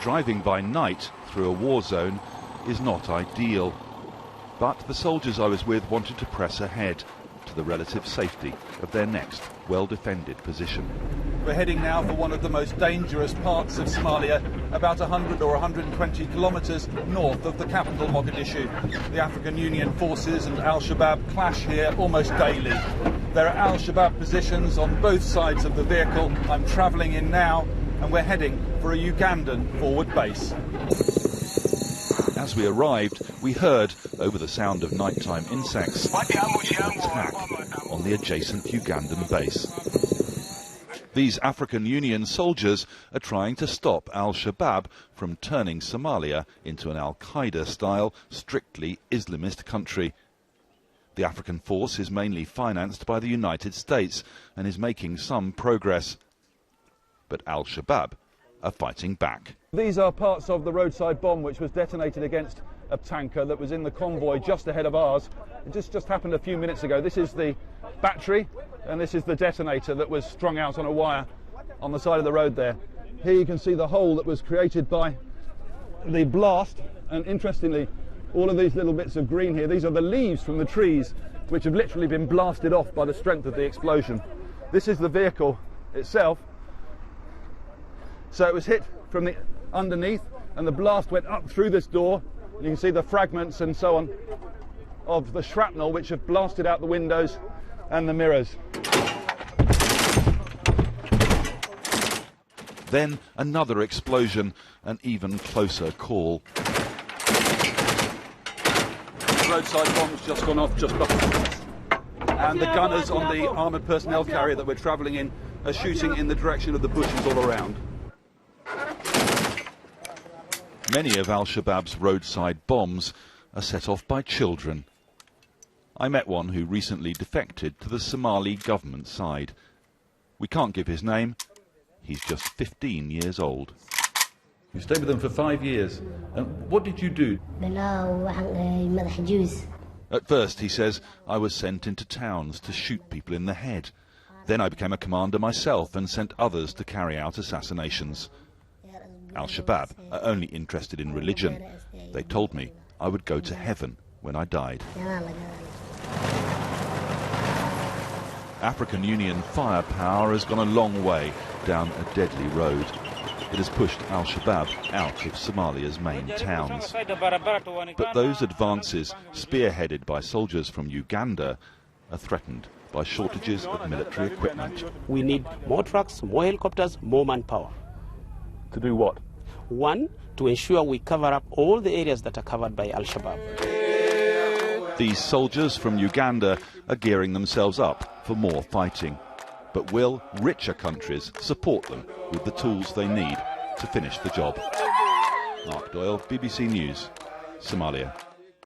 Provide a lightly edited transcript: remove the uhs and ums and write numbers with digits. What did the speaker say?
driving by night through a war zone is not ideal. But the soldiers I was with wanted to press ahead to the relative safety of their next well-defended position. We're heading now for one of the most dangerous parts of Somalia, about 100 or 120 kilometres north of the capital, Mogadishu. The African Union forces and Al-Shabab clash here almost daily. There are Al-Shabab positions on both sides of the vehicle I'm travelling in now, and we're heading for a Ugandan forward base. As we arrived, we heard, over the sound of nighttime insects, an attack on the adjacent Ugandan base. These African Union soldiers are trying to stop Al-Shabab from turning Somalia into an Al-Qaeda-style, strictly Islamist country. The African force is mainly financed by the United States and is making some progress. But Al-Shabab are fighting back. These are parts of the roadside bomb which was detonated against a tanker that was in the convoy just ahead of ours. It just happened a few minutes ago. This is the battery and this is the detonator that was strung out on a wire on the side of the road there. Here you can see the hole that was created by the blast, and interestingly all of these little bits of green here, these are the leaves from the trees which have literally been blasted off by the strength of the explosion. This is the vehicle itself. So it was hit from the underneath and the blast went up through this door. You can see the fragments and so on of the shrapnel which have blasted out the windows and the mirrors. Then another explosion, an even closer call. The roadside bomb's just gone off just behind us. And the gunners on the armoured personnel carrier that we're travelling in are shooting in the direction of the bushes all around. Many of Al-Shabaab's roadside bombs are set off by children. I met one who recently defected to the Somali government side. We can't give his name. He's just 15 years old. You stayed with them for 5 years. And what did you do? At first, he says, I was sent into towns to shoot people in the head. Then I became a commander myself and sent others to carry out assassinations. Al-Shabab are only interested in religion. They told me I would go to heaven when I died. African Union firepower has gone a long way down a deadly road. It has pushed Al-Shabab out of Somalia's main towns. But those advances, spearheaded by soldiers from Uganda, are threatened by shortages of military equipment. We need more trucks, more helicopters, more manpower. To do what? One, to ensure we cover up all the areas that are covered by Al-Shabaab. These soldiers from Uganda are gearing themselves up for more fighting. But will richer countries support them with the tools they need to finish the job? Mark Doyle, BBC News, Somalia.